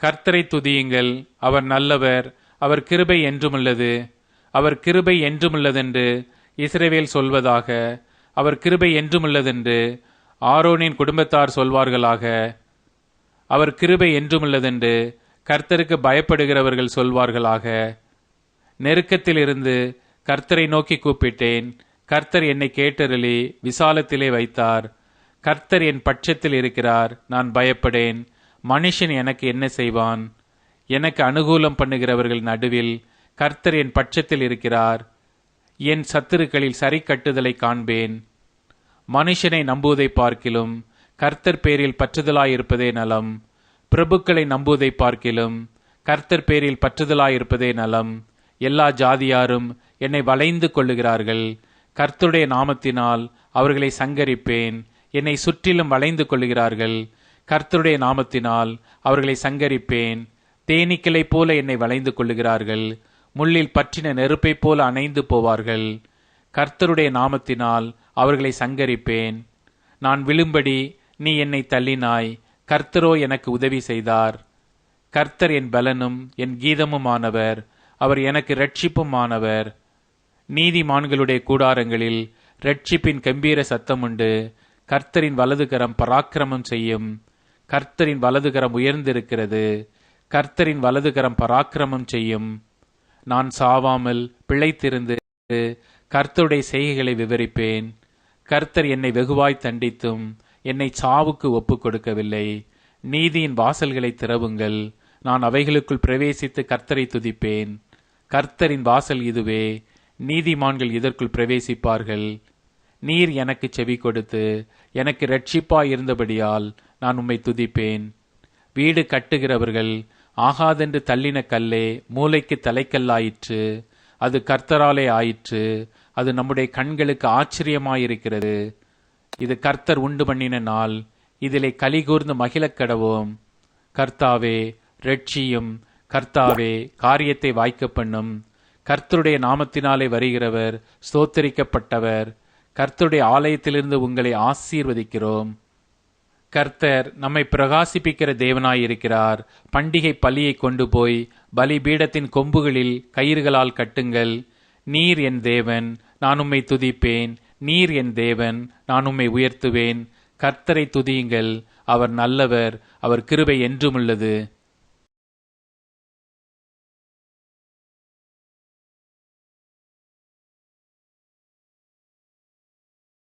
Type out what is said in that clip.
கர்த்தரை துதியுங்கள், அவர் நல்லவர், அவர் கிருபை என்றுமுள்ளது. அவர் கிருபை என்றுமுள்ளதென்று இஸ்ரவேல் சொல்வதாக. அவர் கிருபை என்றுமுள்ளதென்று ஆரோனின் குடும்பத்தார் சொல்வார்களாக. அவர் கிருபை என்றுமுள்ளதென்று கர்த்தருக்கு பயப்படுகிறவர்கள் சொல்வார்களாக. நெருக்கத்திலிருந்து கர்த்தரை நோக்கி கூப்பிட்டேன். கர்த்தர் என்னை கேட்டருளி விசாலத்திலே வைத்தார். கர்த்தர் என் பட்சத்தில் இருக்கிறார், நான் பயப்படேன். மனுஷன் எனக்கு என்ன செய்வான்? எனக்கு அனுகூலம் பண்ணுகிறவர்கள் நடுவில் கர்த்தர் என் பட்சத்தில் இருக்கிறார். என் சத்துருக்களில் சரி கட்டுதலை காண்பேன். மனுஷனை நம்புவதை பார்க்கிலும் கர்த்தர் பேரில் பற்றுதலாயிருப்பதே நலம். பிரபுக்களை நம்புவதை பார்க்கிலும் கர்த்தர் பேரில் பற்றுதலாயிருப்பதே நலம். எல்லா ஜாதியாரும் என்னை வளைந்து கொள்ளுகிறார்கள். கர்த்தருடைய நாமத்தினால் அவர்களை சங்கரிப்பேன். என்னை சுற்றிலும் வளைந்து கொள்ளுகிறார்கள். கர்த்தருடைய நாமத்தினால் அவர்களை சங்கரிப்பேன். தேனீக்களைப் போல என்னை வளைந்து கொள்ளுகிறார்கள். முள்ளில் பற்றின நெருப்பைப் போல அணைந்து போவார்கள். கர்த்தருடைய நாமத்தினால் அவர்களை சங்கரிப்பேன். நான் விழும்படி நீ என்னை தள்ளினாய், கர்த்தரோ எனக்கு உதவி செய்தார். கர்த்தர் என் பலனும் என் கீதமுமானவர், அவர் எனக்கு இரட்சிப்புமானவர். நீதிமான்களுடைய கூடாரங்களில் இரட்சிப்பின் கம்பீர சத்தமுண்டு. கர்த்தரின் வலதுகரம் பராக்கிரமம் செய்யும். கர்த்தரின் வலதுகரம் உயர்ந்திருக்கிறது. கர்த்தரின் வலதுகரம் பராக்கிரமம் செய்யும். நான் சாவாமல் பிழைத்திருந்து கர்த்தருடைய செய்கைகளை விவரிப்பேன். கர்த்தர் என்னை வெகுவாய் தண்டித்தும் என்னை சாவுக்கு ஒப்புக் கொடுக்கவில்லை. நீதியின் வாசல்களை திறவுங்கள், நான் அவைகளுக்குள் பிரவேசித்து கர்த்தரை துதிப்பேன். கர்த்தரின் வாசல் இதுவே, நீதிமான்கள் இதற்குள் பிரவேசிப்பார்கள். நீர் எனக்கு செவி கொடுத்து எனக்கு இரட்சிப்பாய் இருந்தபடியால் நான் உம்மை துதிப்பேன். வீடு கட்டுகிறவர்கள் ஆகாதென்று தள்ளின கல்லே மூலைக்கு தலைக்கல்லாயிற்று. அது கர்த்தராலே ஆயிற்று. அது நம்முடைய கண்களுக்கு ஆச்சரியமாயிருக்கிறது. இது கர்த்தர் உண்டு பண்ணின நாள், இதிலே கலிகூர்ந்து மகிழக் கடவோம். கர்த்தாவே இரட்சியும், கர்த்தாவே காரியத்தை வாய்க்க பண்ணும். கர்த்தருடைய நாமத்தினாலே வருகிறவர் ஸ்தோத்தரிக்கப்பட்டவர். கர்த்தருடைய ஆலயத்திலிருந்து உங்களை ஆசீர்வதிக்கிறோம். கர்த்தர் நம்மை பிரகாசிப்பிக்கிற தேவனாயிருக்கிறார். பண்டிகை பலியை கொண்டு போய் பலிபீடத்தின் கொம்புகளில் கயிறுகளால் கட்டுங்கள். நீர் என் தேவன், நான் உம்மை துதிப்பேன். நீர் என் தேவன், நான் உம்மை உயர்த்துவேன். கர்த்தரை துதியுங்கள், அவர் நல்லவர், அவர் கிருபை என்றுமுள்ளது.